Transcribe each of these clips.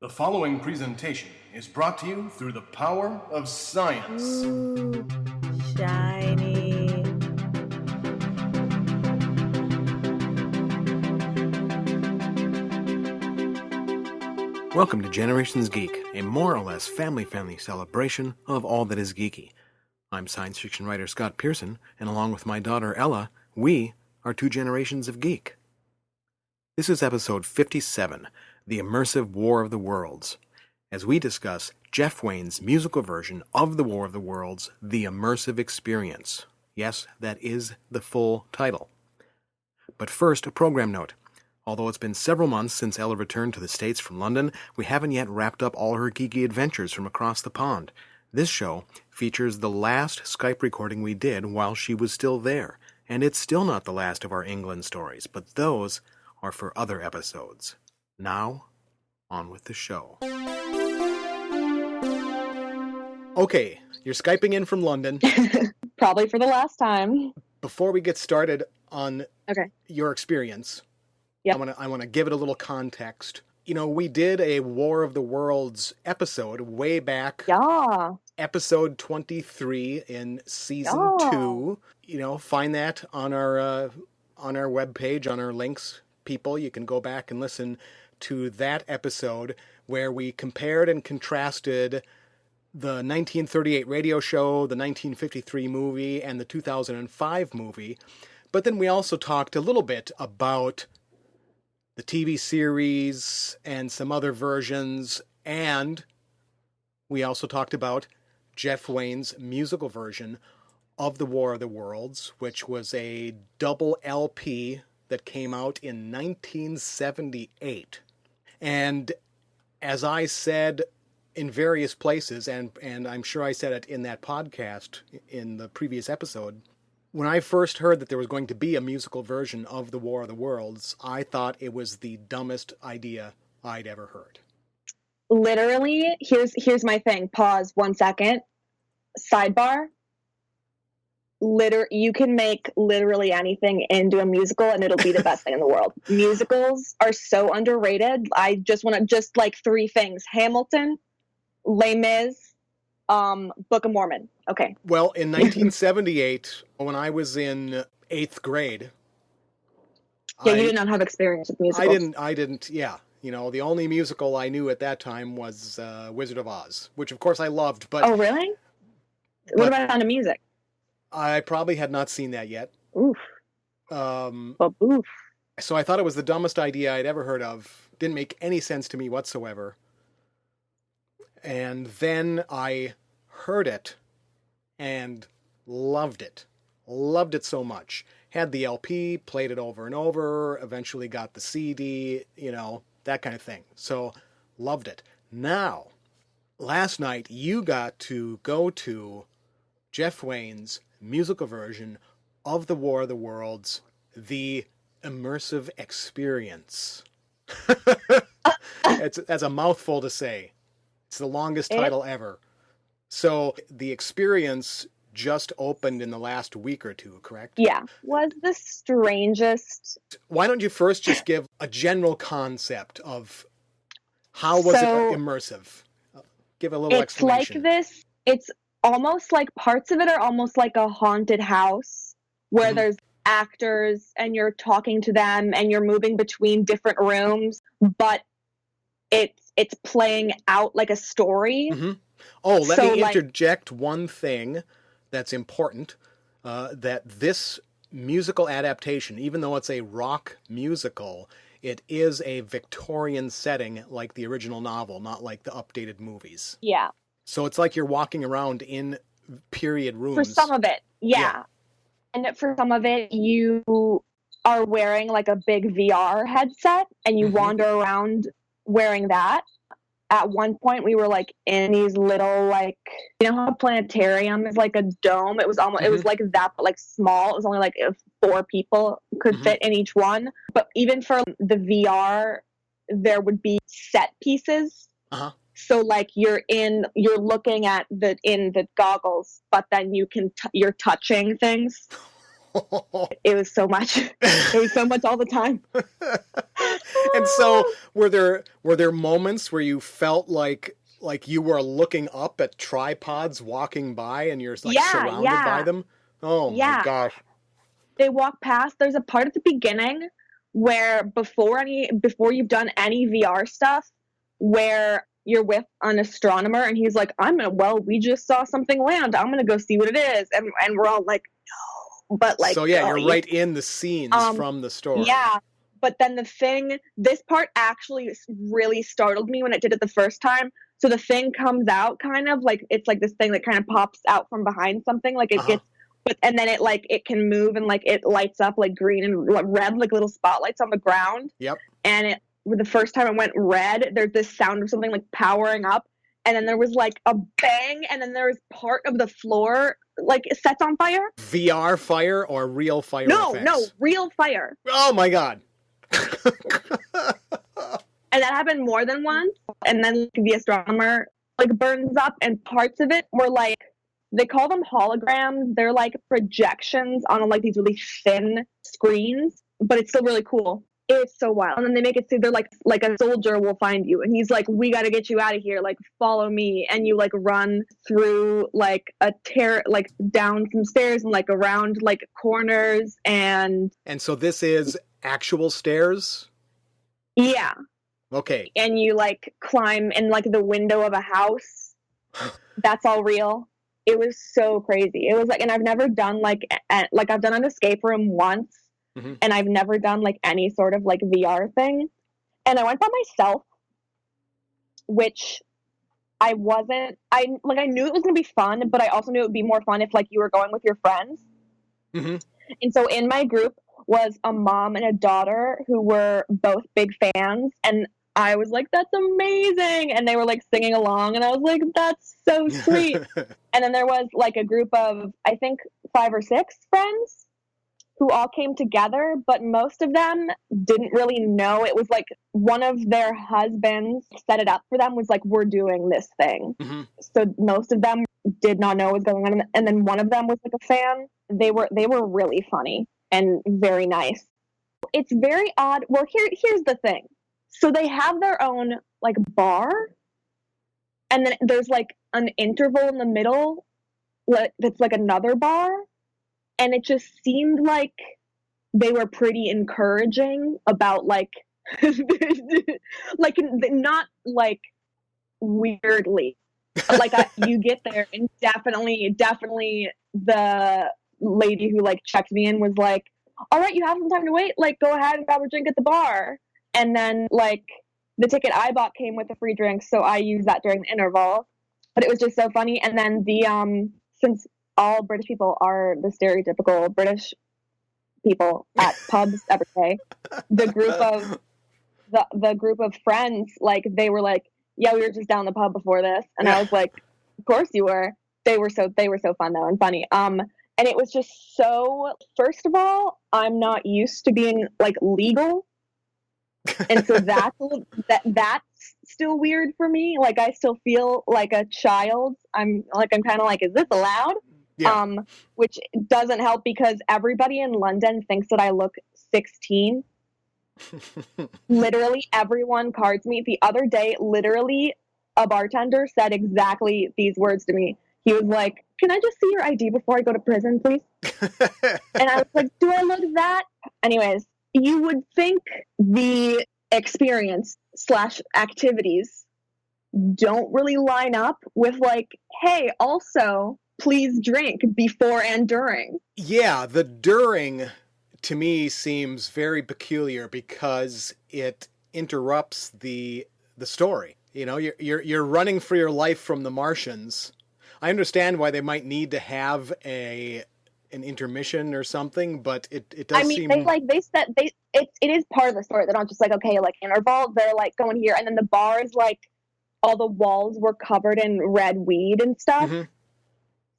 The following presentation is brought to you through the power of science. Ooh, shiny. Welcome to Generations Geek, a more or less family-friendly celebration of all that is geeky. I'm science fiction writer Scott Pearson, and along with my daughter Ella, we are two generations of geek. This is episode 57, The Immersive War of the Worlds, as we discuss Jeff Wayne's musical version of The War of the Worlds, The Immersive Experience. Yes, that is the full title. But first, a program note. Although it's been several months since Ella returned to the States from London, we haven't yet wrapped up all her geeky adventures from across the pond. This show features the last Skype recording we did while she was still there, and it's still not the last of our England stories, but those are for other episodes. Now, on with the show. Okay, you're Skyping in from London. Probably for the last time. Before we get started on Okay. your experience, Yep. I want to give it a little context. You know, we did a War of the Worlds episode way back, Yeah. episode 23 in season Yeah. 2. You know, find that on our webpage, on our links. People, you can go back and listen to that episode where we compared and contrasted the 1938 radio show, the 1953 movie, and the 2005 movie. But then we also talked a little bit about the TV series and some other versions, and we also talked about Jeff Wayne's musical version of The War of the Worlds, which was a double LP that came out in 1978. And as I said in various places, and I'm sure I said it in that podcast in the previous episode, when I first heard that there was going to be a musical version of The War of the Worlds, I thought it was the dumbest idea I'd ever heard. Literally, here's my thing. Pause 1 second. Sidebar. You can make literally anything into a musical and it'll be the best thing in the world. Musicals are so underrated. I just want to like 3 things. Hamilton, Les Mis, Book of Mormon. Okay. Well, in 1978, when I was in 8th grade... Yeah, you did not have experience with musicals. I didn't, yeah. You know, the only musical I knew at that time was Wizard of Oz, which of course I loved, but... Oh, really? What about Sound of Music? I probably had not seen that yet. Oof. Oof. So I thought it was the dumbest idea I'd ever heard of. Didn't make any sense to me whatsoever. And then I heard it and loved it. Loved it so much. Had the LP, played it over and over, eventually got the CD, you know, that kind of thing. So loved it. Now, last night you got to go to Jeff Wayne's musical version of The War of the Worlds, The Immersive Experience. That's a mouthful to say. It's the longest title ever. So the experience just opened in the last week or two, correct? Yeah. Was the strangest. Why don't you first just give a general concept of how was it immersive? Give a little explanation. It's like this. It's almost like parts of it are almost like a haunted house where there's actors and you're talking to them and you're moving between different rooms, but it's playing out like a story. Mm-hmm. Oh, let me interject one thing that's important, that this musical adaptation, even though it's a rock musical, it is a Victorian setting like the original novel, not like the updated movies. Yeah. So it's like you're walking around in period rooms. For some of it, yeah. And for some of it, you are wearing like a big VR headset and you wander around wearing that. At one point, we were like in these little, like, you know how a planetarium is like a dome? It was almost, it was like that, but like small. It was only like 4 people could fit in each one. But even for the VR, there would be set pieces. So like you're looking at in the goggles, but then you're touching things. It was so much. It was so much all the time. And so were there moments where you felt like you were looking up at tripods walking by and you're like surrounded by them? Oh my gosh. They walk past. There's a part at the beginning where before you've done any VR stuff, where you're with an astronomer and he's like, we just saw something land. I'm gonna go see what it is. And we're all like, no. But like, so yeah, you're right in the scenes from the story. Yeah. But then this part actually really startled me when it did it the first time. So the thing comes out kind of like, it's like this thing that kind of pops out from behind something. Like it gets, and then it can move and like it lights up like green and red, like little spotlights on the ground. Yep. And the first time it went red, there's this sound of something like powering up. And then there was like a bang. And then there was part of the floor like sets on fire. VR fire or real fire effects? No, real fire. Oh my God. And that happened more than once. And then the astronomer like burns up, and parts of it were like, they call them holograms. They're like projections on like these really thin screens, but it's still really cool. It's so wild. And then they make it so they're like a soldier will find you, and he's like, we got to get you out of here. Like, follow me. And you like run through like like down some stairs and like around like corners. And so this is actual stairs? Yeah. Okay. And you like climb in like the window of a house. That's all real. It was so crazy. It was like, and I've never done I've done an escape room once, and I've never done like any sort of like VR thing. And I went by myself, which I knew it was going to be fun, but I also knew it would be more fun if like you were going with your friends. And so in my group was a mom and a daughter who were both big fans, and I was like, that's amazing. And they were like singing along, and I was like, that's so sweet. And then there was like a group of, I think 5 or 6 friends who all came together, but most of them didn't really know. It was like one of their husbands set it up for them, was like, we're doing this thing. So most of them did not know what was going on. And then one of them was like a fan. They were really funny and very nice. It's very odd. Well, here's the thing. So they have their own like bar, and then there's like an interval in the middle that's like another bar, and it just seemed like they were pretty encouraging about like like not like weirdly, like you get there and definitely the lady who like checked me in was like, all right, you have some time to wait, like go ahead and grab a drink at the bar. And then, like, the ticket I bought came with a free drink, so I used that during the interval. But it was just so funny. And then since all British people are the stereotypical British people at pubs every day, the group of friends, like, they were like, yeah, we were just down the pub before this. And I was like, of course you were. They were so fun though and funny. And it was just so, first of all, I'm not used to being like legal. And so that's still weird for me. Like, I still feel like a child. I'm kind of like, is this allowed? Yeah. Which doesn't help because everybody in London thinks that I look 16. Literally everyone cards me. The other day, literally a bartender said exactly these words to me. He was like, can I just see your ID before I go to prison, please? And I was like, do I look that? Anyways, you would think the experience / activities don't really line up with like, hey, also please drink before and during. Yeah, the during to me seems very peculiar because it interrupts the story. You know, you're running for your life from the Martians. I understand why they might need to have an intermission or something, but it does seem. I mean, it is part of the story. They're not just like, okay, like interval. They're like going here, and then the bar is like all the walls were covered in red weed and stuff,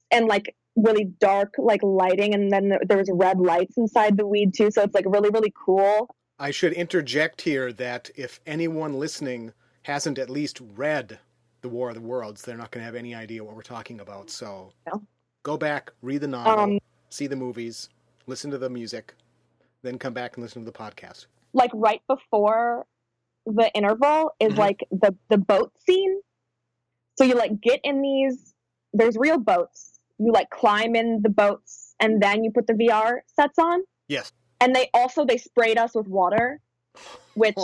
and like really dark like lighting, and then there was red lights inside the weed too. So it's like really, really cool. I should interject here that if anyone listening hasn't at least read The War of the Worlds, they're not going to have any idea what we're talking about. So go back, read the novel, see the movies. listen to the music, then come back and listen to the podcast. Like right before the interval is like the boat scene. So you like get in these, there's real boats. You like climb in the boats and then you put the VR sets on. Yes. And they sprayed us with water, which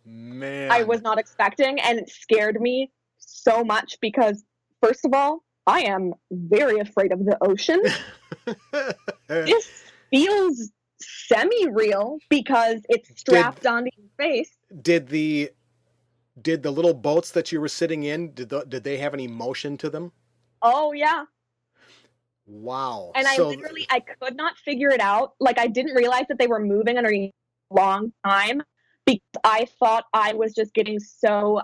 man, I was not expecting. And it scared me so much because, first of all, I am very afraid of the ocean. This feels semi-real because it's strapped onto your face. Did the little boats that you were sitting in, did they have any motion to them? Oh, yeah. Wow. And I could not figure it out. Like, I didn't realize that they were moving under a long time because I thought I was getting so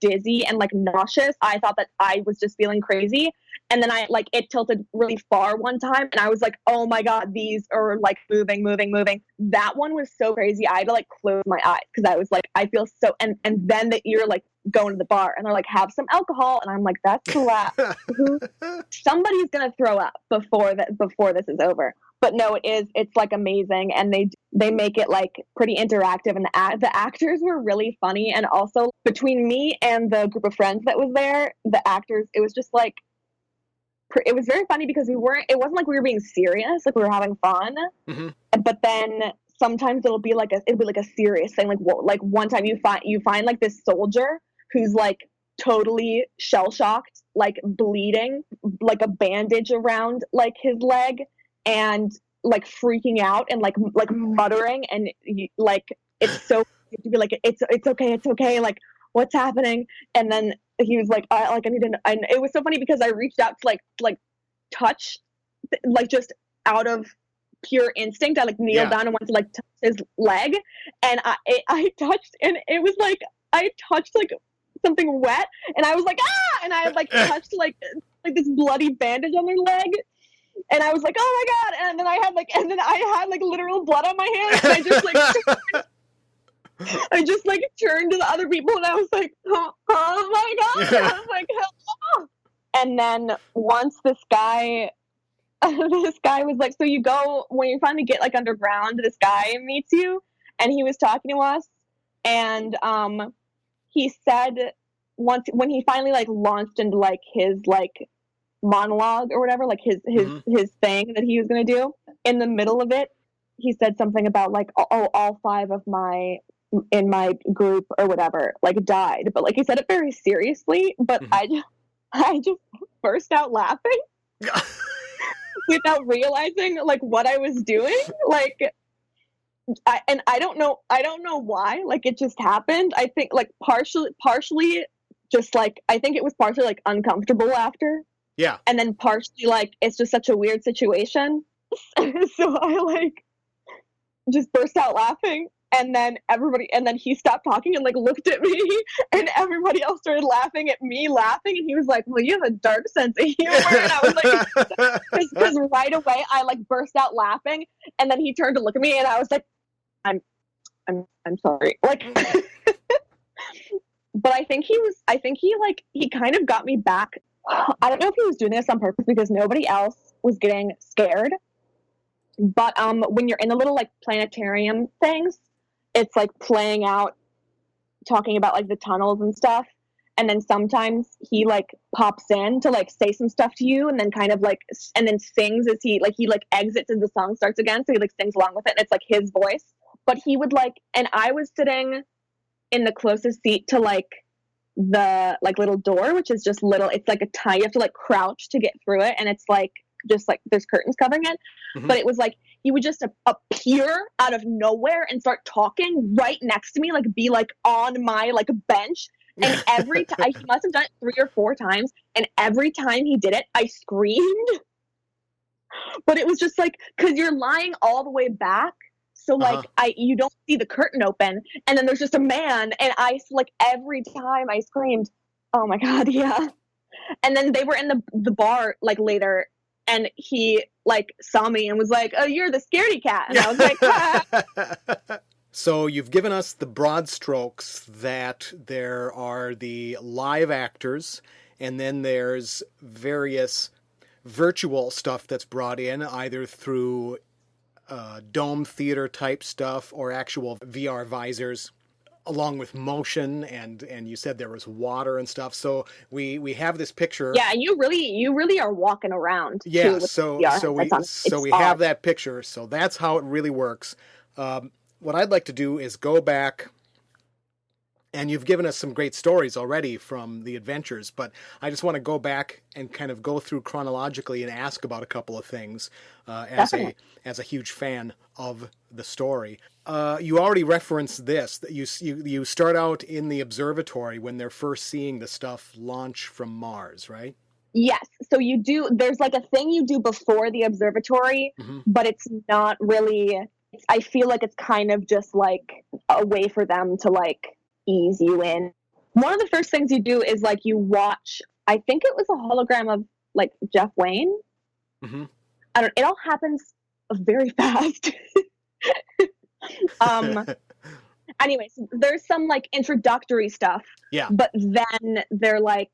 dizzy and like nauseous. I thought that I was just feeling crazy. And then it tilted really far one time and I was like, oh my God, these are like moving. That one was so crazy. I had to like close my eyes because I was like, I feel so, and then that you're like going to the bar and they're like, have some alcohol. And I'm like, that's the last. Somebody's going to throw up before this is over. But no, it's like amazing. And they make it like pretty interactive. And the actors were really funny. And also between me and the group of friends that was there, the actors, it was just like, it was very funny because it wasn't like we were being serious, like we were having fun. But then sometimes it'll be like a serious thing. Like one time you find like this soldier who's like totally shell shocked, like bleeding, like a bandage around like his leg, and like freaking out and like muttering, and like it's so to be like it's okay, like what's happening? And then he was like, I need to. And it was so funny because I reached out to like touch, like just out of pure instinct. I like kneeled down and went to like touch his leg, and I touched, and it was like I touched like something wet, and I was like and I had like touched like this bloody bandage on their leg, and I was like, oh my God, and then I had like literal blood on my hands, and I just like. I just like turned to the other people and I was like, oh my God. I was like, hello. And then once this guy was like, so you go, when you finally get like underground, this guy meets you and he was talking to us. And he said once when he finally like launched into like his like monologue or whatever, like his thing that he was going to do, in the middle of it, he said something about like, oh, all five of in my group or whatever like died, but like he said it very seriously, but I just burst out laughing without realizing like what I was doing. Like I don't know why, like it just happened. I think like partially just like I think it was partially like uncomfortable laughter, and then partially like it's just such a weird situation. So I like just burst out laughing. And then he stopped talking and like looked at me, and everybody else started laughing at me laughing. And he was like, well, you have a dark sense of humor. And I was like, because right away I like burst out laughing. And then he turned to look at me and I was like, I'm sorry. Like, but I think he kind of got me back. I don't know if he was doing this on purpose because nobody else was getting scared. But when you're in the little like planetarium things, it's like playing out, talking about like the tunnels and stuff. And then sometimes he like pops in to like say some stuff to you and then kind of like, and then sings as he exits as the song starts again. So he like sings along with it and it's like his voice. But he would like, and I was sitting in the closest seat to like the like little door, which is just little, it's like a tiny, you have to like crouch to get through it. And it's like, just like there's curtains covering it. But it was like he would just appear out of nowhere and start talking right next to me, like be like on my like bench. And every time he must have done it 3 or 4 times, and every time he did it I screamed. But it was just like, because you're lying all the way back, so like you don't see the curtain open, and then there's just a man, and I like every time I screamed, oh my God, yeah. And then they were in the bar like later, and he like saw me and was like, oh, you're the scaredy cat. And I was like, ah. So you've given us the broad strokes that there are the live actors, and then there's various virtual stuff that's brought in either through dome theater type stuff or actual VR visors, along with motion, and you said there was water and stuff. So we have this picture. Yeah, and you really are walking around. Yeah, too, with so VR. we have that picture. So that's how it really works. What I'd like to do is go back, and you've given us some great stories already from the adventures, but I just want to go back and kind of go through chronologically and ask about a couple of things as a huge fan of the story. You already referenced this, that you start out in the observatory when they're first seeing the stuff launch from Mars, right? Yes. So there's like a thing you do before the observatory, but it's not really, I feel like it's kind of just like a way for them to like ease you in. One of the first things you do is like you watch, I think it was a hologram of like Jeff Wayne. It all happens very fast. Anyways, there's some like introductory stuff. Yeah. But then they're like,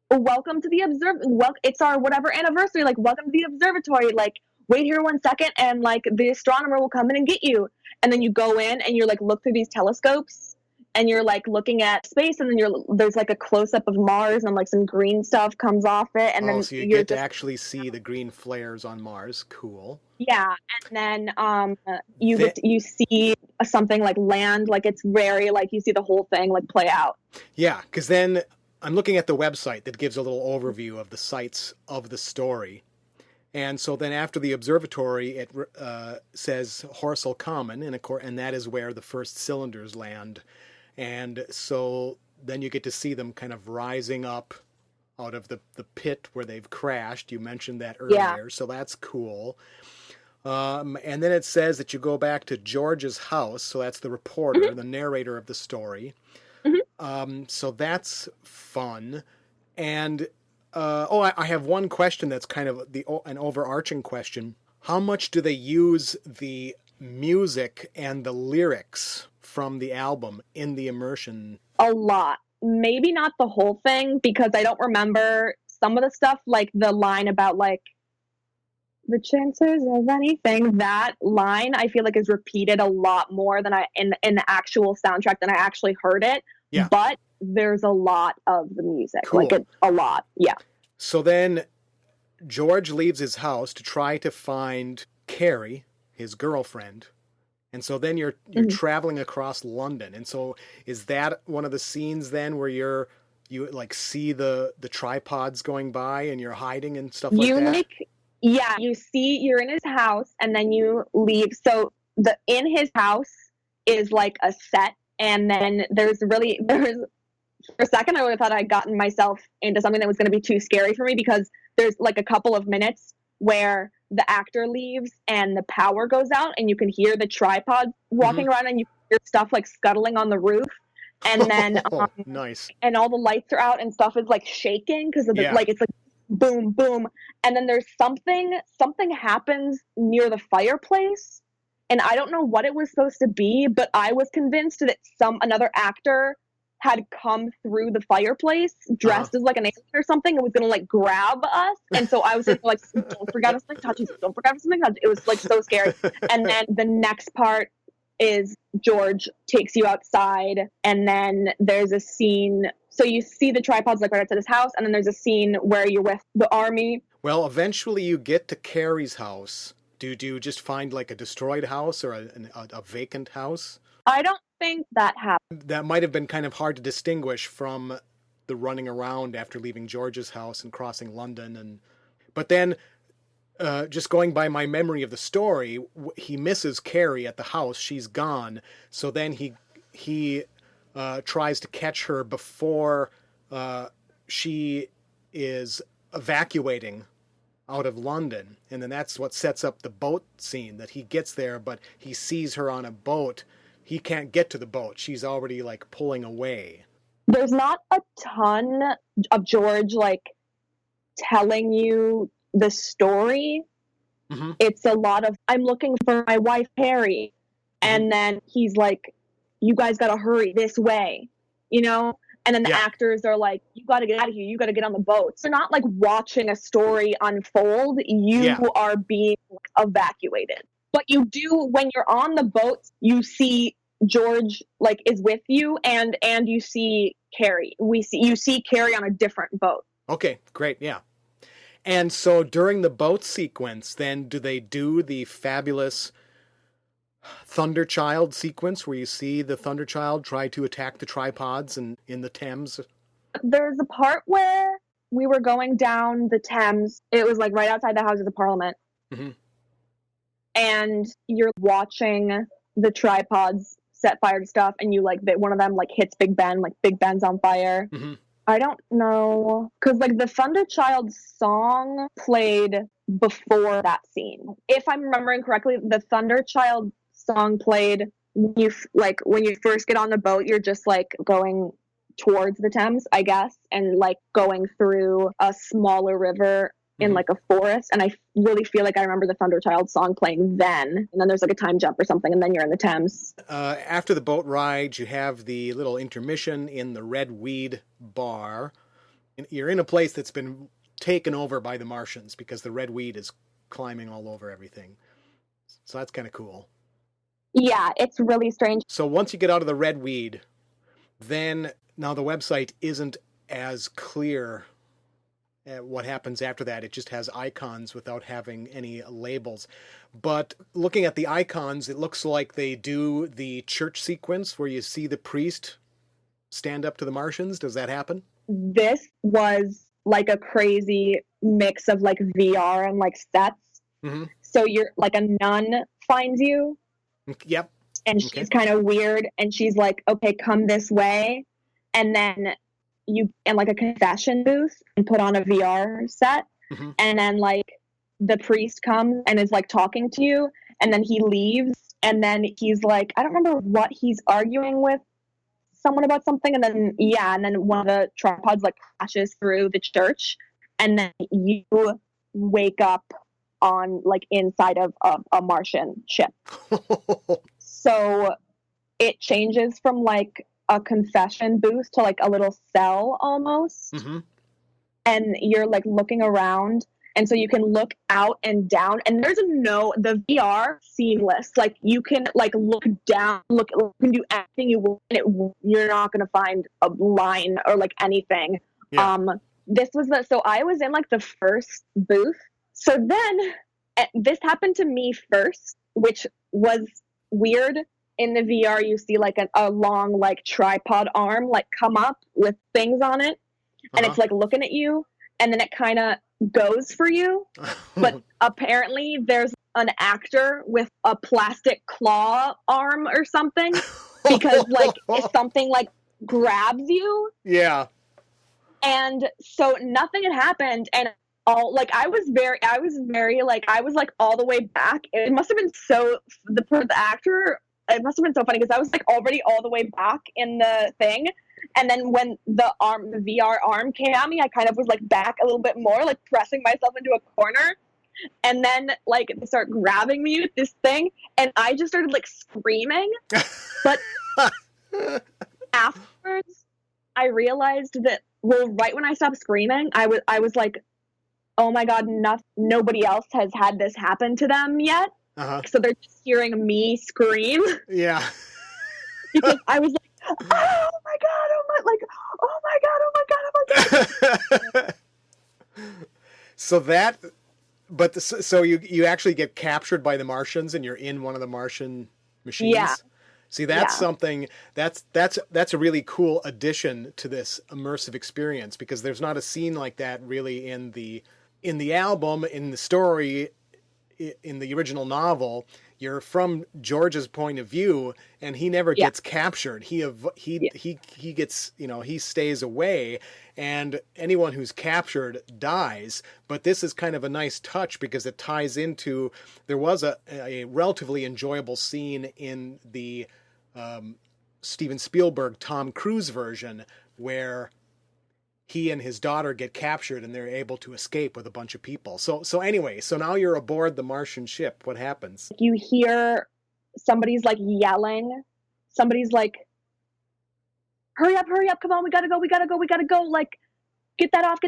welcome to the it's our whatever anniversary, like welcome to the observatory, like wait here 1 second and like the astronomer will come in and get you. And then you go in and you're like look through these telescopes and you're like looking at space, and then there's like a close-up of Mars and like some green stuff comes off it, and then so you get to actually see the green flares on Mars. Cool. Yeah, and then you see something like land, like it's very like you see the whole thing like play out. Yeah, because then I'm looking at the website that gives a little overview of the sites of the story. And so then after the observatory, it says Horsell Common, and that is where the first cylinders land. And so then you get to see them kind of rising up out of the pit where they've crashed. You mentioned that earlier, so that's cool. And then it says that you go back to George's house, so that's the reporter, the narrator of the story. So that's fun. And I have one question that's kind of an overarching question. How much do they use the music and the lyrics from the album in the immersion? A lot. Maybe not the whole thing, because I don't remember some of the stuff, like the line about like the chances of anything. That line I feel like is repeated a lot more than in the actual soundtrack than I actually heard it. Yeah. But there's a lot of the music. Cool. Like it's a lot. Yeah. So then George leaves his house to try to find Carrie, his girlfriend. And so then you're traveling across London. And so is that one of the scenes then where you like see the tripods going by and you're hiding and stuff like that? You see you're in his house and then you leave. So in his house is like a set, and then there's for a second I really thought I'd gotten myself into something that was going to be too scary for me, because there's like a couple of minutes where the actor leaves and the power goes out and you can hear the tripod walking around and you hear stuff like scuttling on the roof, and then nice, and all the lights are out and stuff is like shaking because of the like it's like boom boom, and then there's something happens near the fireplace, and I don't know what it was supposed to be, but I was convinced that another actor had come through the fireplace dressed as like an alien or something and was gonna like grab us. And so I was like, don't forget us like touches, don't forget us something. It was like so scary. And then the next part is George takes you outside, and then there's a scene. So you see the tripods like right outside his house, and then there's a scene where you're with the army. Well, eventually you get to Carrie's house. Do you just find like a destroyed house or a vacant house? I don't think that happened. That might have been kind of hard to distinguish from the running around after leaving George's house and crossing London. But then, just going by my memory of the story, he misses Carrie at the house. She's gone. So then he tries to catch her before she is evacuating out of London. And then that's what sets up the boat scene, that he gets there, but he sees her on a boat. He can't get to the boat. She's already like pulling away. There's not a ton of George like telling you the story. It's a lot of, I'm looking for my wife, Carrie. And then he's like, you guys got to hurry this way, you know? And then the actors are like, you got to get out of here. You got to get on the boat. So not like watching a story unfold. You are being evacuated. But you do, when you're on the boat, you see George like is with you, and you see Carrie. You see Carrie on a different boat. Okay, great, yeah. And so during the boat sequence, then do they do the fabulous Thunderchild sequence where you see the Thunderchild try to attack the tripods in the Thames? There's a part where we were going down the Thames. It was like right outside the Houses of Parliament. Mm-hmm. And you're watching the tripods set fire to stuff, and you like that one of them like hits Big Ben, like Big Ben's on fire. Mm-hmm. I don't know, because like the Thunderchild song played before that scene. If I'm remembering correctly, the Thunderchild song played when you first get on the boat. You're just like going towards the Thames, I guess, and like going through a smaller river in like a forest, and I really feel like I remember the Thunderchild song playing then, and then there's like a time jump or something, and then you're in the Thames. After the boat ride, you have the little intermission in the Red Weed Bar. You're in a place that's been taken over by the Martians because the red weed is climbing all over everything. So that's kind of cool. Yeah, it's really strange. So once you get out of the red weed, then now the website isn't as clear what happens after that. It just has icons without having any labels. But looking at the icons, it looks like they do the church sequence where you see the priest stand up to the Martians. Does that happen? This was like a crazy mix of like VR and like sets. Mm-hmm. So you're like a nun finds you. Yep. And she's kind of weird, and she's like, okay, come this way. And then you in like a confession booth and put on a VR set. Mm-hmm. And then like the priest comes and is like talking to you, and then he leaves, and then he's like, I don't remember what he's arguing with someone about something, and then one of the tripods like crashes through the church, and then you wake up on like inside of a Martian ship. So it changes from like a confession booth to like a little cell almost. Mm-hmm. And you're like looking around, and so you can look out and down, and the VR seamless. Like you can like look down, you can do anything you want, and you're not going to find a line or like anything. Yeah. So I was in like the first booth. So then this happened to me first, which was weird. In the VR, you see like a long like tripod arm like come up with things on it, and it's like looking at you, and then it kind of goes for you. But apparently there's an actor with a plastic claw arm or something, because like if something like grabs you. Yeah. And so nothing had happened, and all like I was like all the way back. It must have been the actor. It must have been so funny because I was like already all the way back in the thing, and then when the VR arm came at me, I kind of was like back a little bit more, like pressing myself into a corner, and then like they start grabbing me with this thing, and I just started like screaming. But afterwards, I realized that right when I stopped screaming, I was like, oh my god, nobody else has had this happen to them yet. So they're just hearing me scream. Yeah. Because I was like, oh my god. So you actually get captured by the Martians, and you're in one of the Martian machines. Yeah. See, that's something that's a really cool addition to this immersive experience, because there's not a scene like that really in the album, in the story. In the original novel, you're from George's point of view, and he never gets captured. He gets, he stays away, and anyone who's captured dies. But this is kind of a nice touch because it ties into, there was a relatively enjoyable scene in the Steven Spielberg Tom Cruise version where he and his daughter get captured, and they're able to escape with a bunch of people. So anyway, so now you're aboard the Martian ship. What happens? You hear somebody's like yelling. Somebody's like, hurry up, come on, we gotta go. Like, get that off.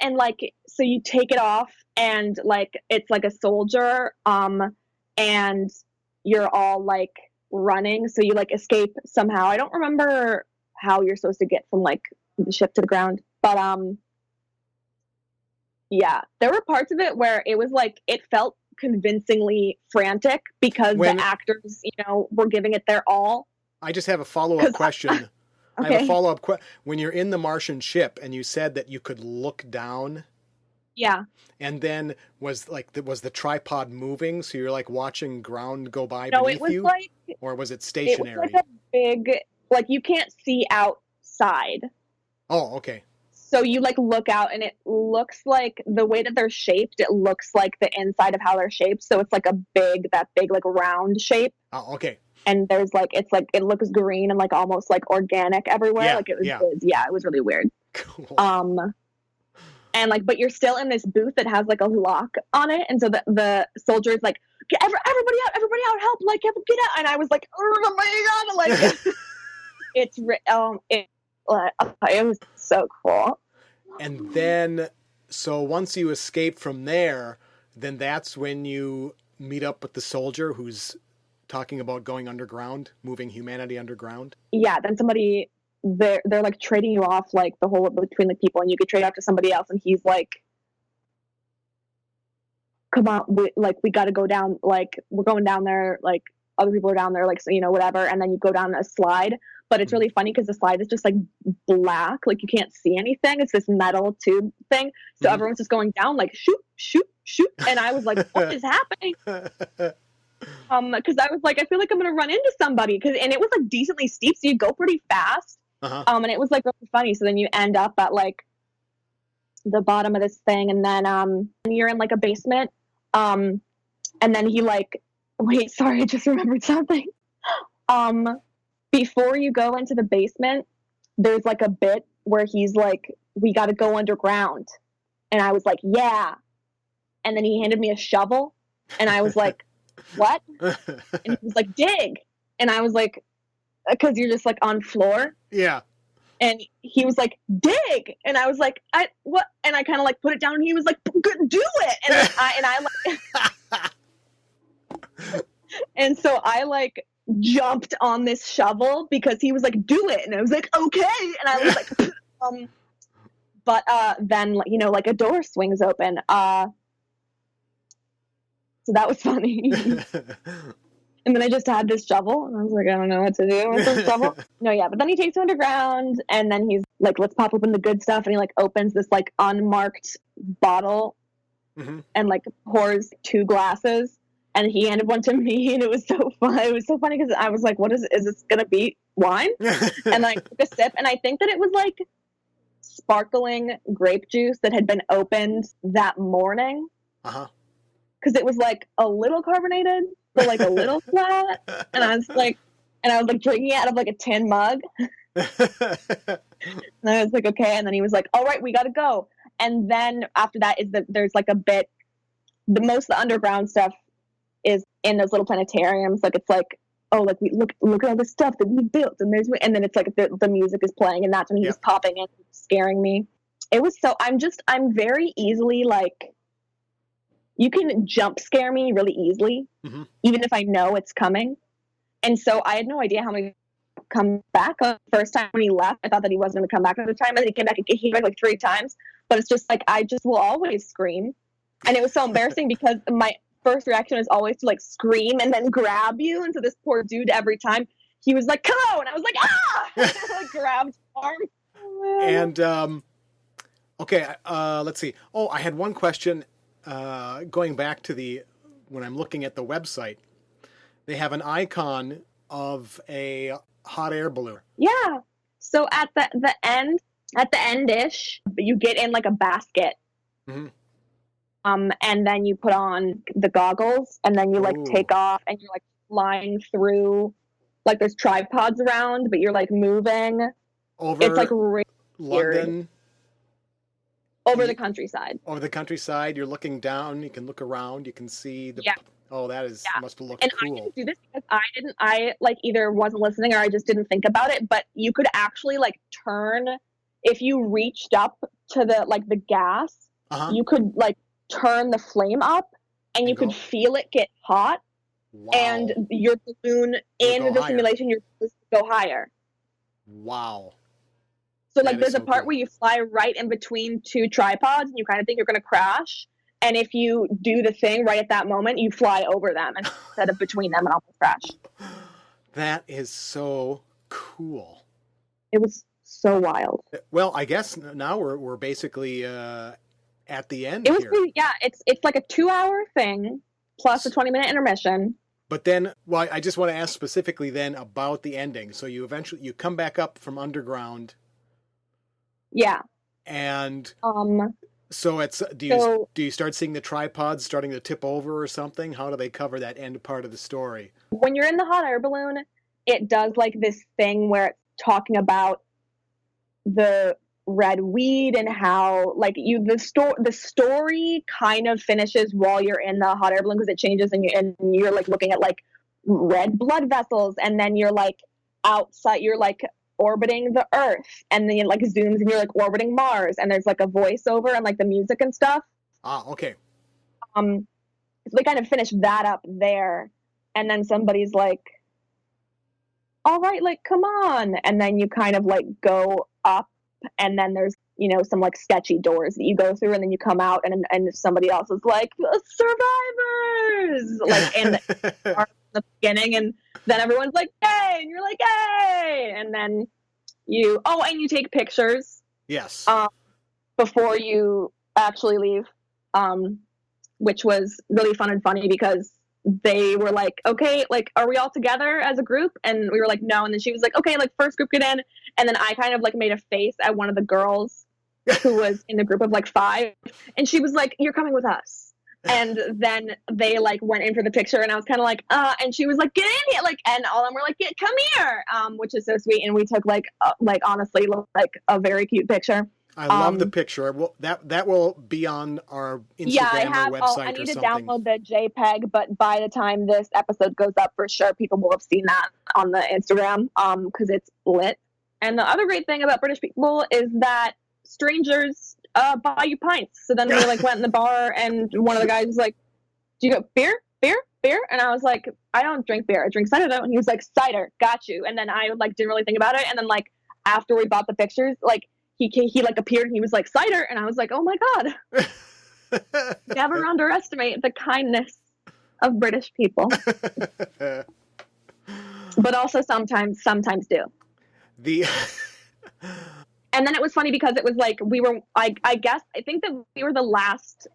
And like, so you take it off, and like, it's like a soldier. And and you're all like running, so you like escape somehow. I don't remember how you're supposed to get from like the ship to the ground, but yeah, there were parts of it where it was like it felt convincingly frantic because the actors, were giving it their all. I just have a follow-up question. Okay. I have a follow-up question. When you're in the Martian ship and you said that you could look down. Yeah. And then was the tripod moving, so you're like watching ground go by no, beneath it was you? like, or was it stationary? It was like a big, like you can't see outside. Oh, okay. So you like look out and it looks like the way that they're shaped, it looks like the inside of how they're shaped. So it's like that big like round shape. Oh, okay. And there's like, it's like, it looks green and like almost like organic everywhere. Yeah, like it was, yeah. It was really weird. Cool. And like, but you're still in this booth that has like a lock on it. And so the soldier is like, everybody out, help, like get out. And I was like, oh my God, like it was so cool. And then, so once you escape from there, then that's when you meet up with the soldier who's talking about going underground, moving humanity underground. Yeah, then they're like trading you off like the whole between the people, and you could trade off to somebody else, and he's like, come on, we got to go down, like we're going down there, like other people are down there, like, so, whatever. And then you go down a slide, but it's really funny because the slide is just like black, like you can't see anything. It's this metal tube thing, so everyone's just going down like shoot, and I was like, what is happening? Because I was like, I feel like I'm gonna run into somebody, and it was like decently steep, so you go pretty fast. And it was like really funny. So then you end up at like the bottom of this thing, and then you're in like a basement. And then he like, wait, sorry, I just remembered something. Before you go into the basement, there's like a bit where he's like, we got to go underground, and I was like, yeah. And then he handed me a shovel, and I was like, what? And he was like, dig. And I was like, because you're just like on floor. Yeah. And he was like, dig. And I was like, what? And I kind of like put it down, and he was like, do it. And I like, and so I like jumped on this shovel because he was like, do it. And I was like, okay. And I was like, but then, like a door swings open. So that was funny. And then I just had this shovel, and I was like, I don't know what to do with this shovel. No, yeah, but then he takes you underground, and then he's like, let's pop open the good stuff, and he like opens this like unmarked bottle, and like pours 2 glasses, and he handed one to me, and it was so fun. It was so funny because I was like, what is this gonna be wine? And I took a sip, and I think that it was like sparkling grape juice that had been opened that morning. Because it was like a little carbonated, but like a little flat. And I was like drinking it out of like a tin mug. And I was like, okay. And then he was like, all right, we got to go. And then after that there's like a bit, most of the underground stuff is in those little planetariums. Like it's like, oh, like we look at all the stuff that we built. And then it's like the music is playing, and that's when he was popping in, scaring me. It was I'm very easily like, you can jump scare me really easily, even if I know it's coming. And so I had no idea how many come back. The first time when he left, I thought that he wasn't going to come back another time. And then he came back like 3 times. But it's just like, I just will always scream. And it was so embarrassing because my first reaction is always to like scream and then grab you. And so this poor dude, every time he was like, "Hello," and I was like, "Ah!" And I like grabbed his arm. And okay, let's see. Oh, I had one question. Going back to when I'm looking at the website, they have an icon of a hot air balloon. Yeah. So at the end-ish, you get in like a basket. And then you put on the goggles, and then you like take off, and you're like flying through, like there's tripods around, but you're like moving. It's like really London. Weird. Over the countryside. Over the countryside, you're looking down. You can look around. You can see the. Yeah. Oh, that is must look and cool. I didn't do this because I like either wasn't listening or I just didn't think about it. But you could actually like turn if you reached up to the gas. You could like turn the flame up, and you could feel it get hot. Wow. And your balloon in go the higher. simulation, you're supposed to go higher. Wow. So That like is there's a so part cool. where you fly right in between two tripods and you kind of think you're going to crash. And if you do the thing right at that moment, you fly over them instead of between them and almost crash. That is so cool. It was so wild. Well, I guess now we're basically at the end It was here. pretty, yeah, it's like a 2-hour thing plus a 20-minute intermission. But then, well, I just want to ask specifically then about the ending. So you come back up from underground. Yeah. And Um so do you start seeing the tripods starting to tip over or something? How do they cover that end part of the story? when you're in the hot air balloon, it does like this thing where it's talking about the red weed and how like the story kind of finishes while you're in the hot air balloon because it changes and you're like looking at like red blood vessels, and then you're like outside, you're like orbiting the Earth, and then it like zooms and you're like orbiting Mars, and there's like a voiceover and like the music and stuff. Okay. So they kind of finish that up there, and then somebody's like, all right, like come on, and then you kind of like go up, and then there's some like sketchy doors that you go through, and then you come out, and somebody else is like survivors like in the beginning, and then everyone's like yay, and you're like yay, and then you take pictures Yes. before you actually leave, which was really fun and funny because they were like, okay, like, are we all together as a group? And we were like, no. And then she was like, okay, like first group get in. And then I kind of like made a face at one of the girls who was in the group of like 5. And she was like, you're coming with us. And then they like went in for the picture, and I was kind of like, and she was like, get in here. Like, and all of them were like, come here. Which is so sweet. And we took like honestly, like a very cute picture. I love the picture. That will be on our Instagram or website. I need to download the JPEG, but by the time this episode goes up, for sure, people will have seen that on the Instagram, because it's lit. And the other great thing about British people is that strangers buy you pints. So then we like went in the bar, and one of the guys was like, "Do you go beer?" And I was like, "I don't drink beer. I drink cider though." And he was like, "Cider, got you." And then I like didn't really think about it. And then like after we bought the pictures, like. He like appeared and he was like cider, and I was like, oh my god. Never underestimate the kindness of British people. But also sometimes do. And then it was funny because it was like I think that we were the last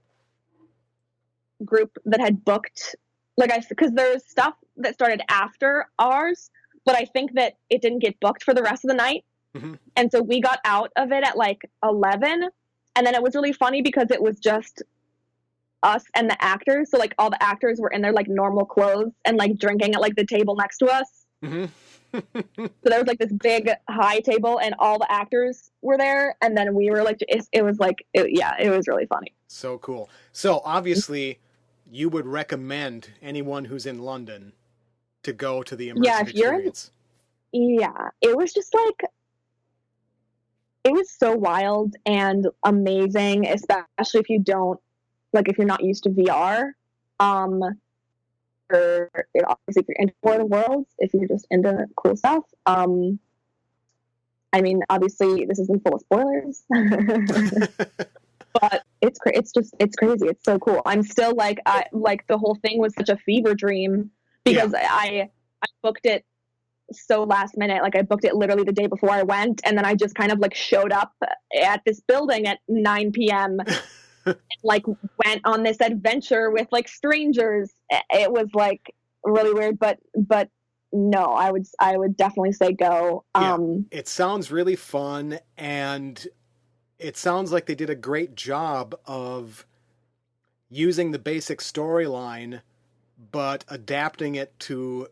group that had booked, because there's stuff that started after ours, but I think that it didn't get booked for the rest of the night. Mm-hmm. And so we got out of it at like 11, and then it was really funny because it was just us and the actors. So like all the actors were in their like normal clothes and like drinking at like the table next to us. Mm-hmm. So there was like this big high table, and all the actors were there, and then we were like, it was really funny. So cool. So obviously, you would recommend anyone who's in London to go to the Immersive Experience. It was just like. It was so wild and amazing, especially if you're not used to VR. Or obviously if you're into the worlds, if you're just into cool stuff. I mean, obviously this isn't full of spoilers, but it's crazy. It's so cool. I'm still like, the whole thing was such a fever dream because I booked it so last minute. Like I booked it literally the day before I went, and then I just kind of like showed up at this building at 9 p.m. and like went on this adventure with like strangers. It was like really weird, but no, I would definitely say go. It sounds really fun, and it sounds like they did a great job of using the basic storyline but adapting it to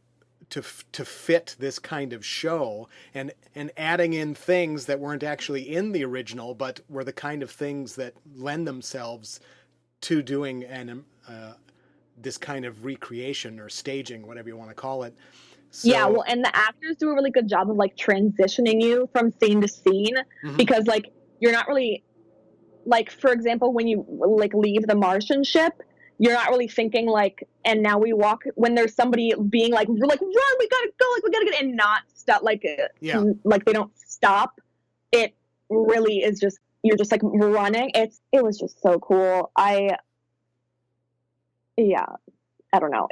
fit this kind of show, and adding in things that weren't actually in the original, but were the kind of things that lend themselves to doing this kind of recreation or staging, whatever you want to call it. So, and the actors do a really good job of like transitioning you from scene to scene, mm-hmm. because like you're not really like, for example, when you like leave the Martian ship, you're not really thinking like, and now we walk when there's somebody being like, we're like, run, we gotta go, like we gotta get, and not stop, like, like they don't stop. It really is just, you're just like running. It was just so cool. I don't know.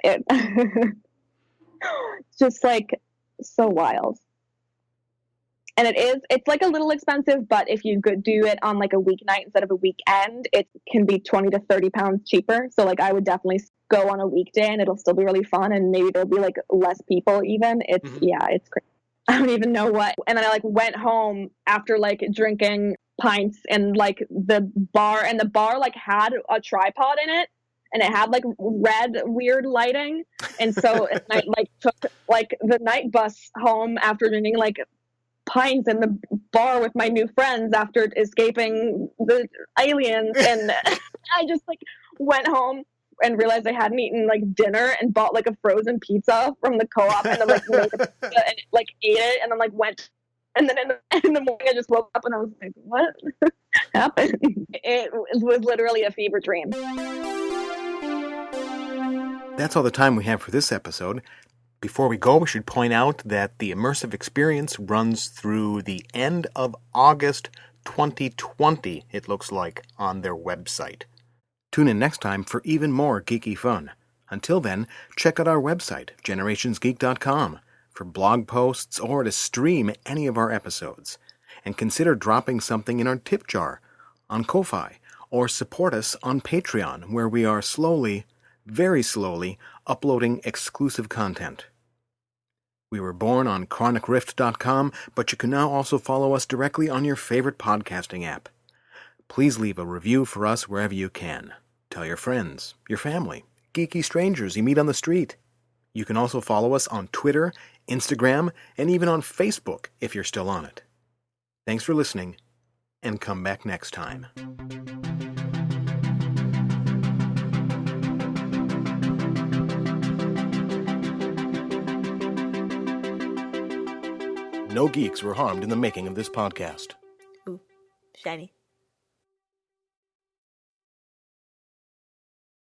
Just like so wild. And it's like a little expensive, but if you could do it on like a weeknight instead of a weekend, it can be 20 to 30 pounds cheaper. So like I would definitely go on a weekday and it'll still be really fun. And maybe there'll be like less people even. It's crazy. I don't even know what. And then I like went home after like drinking pints and like the bar like had a tripod in it. And it had like red weird lighting. And so I like took like the night bus home after drinking like pints in the bar with my new friends after escaping the aliens. And I just like went home and realized I hadn't eaten like dinner and bought like a frozen pizza from the co-op and then like made a pizza and like ate it and then like went. And then in the morning I just woke up and I was like, what happened? It was literally a fever dream. That's all the time we have for this episode. Before we go, we should point out that the Immersive Experience runs through the end of August 2020, it looks like, on their website. Tune in next time for even more geeky fun. Until then, check out our website, generationsgeek.com, for blog posts or to stream any of our episodes. And consider dropping something in our tip jar on Ko-Fi, or support us on Patreon, where we are slowly, very slowly, uploading exclusive content. We were born on chronicrift.com, but you can now also follow us directly on your favorite podcasting app. Please leave a review for us wherever you can. Tell your friends, your family, geeky strangers you meet on the street. You can also follow us on Twitter, Instagram, and even on Facebook if you're still on it. Thanks for listening, and come back next time. No geeks were harmed in the making of this podcast. Ooh, shiny.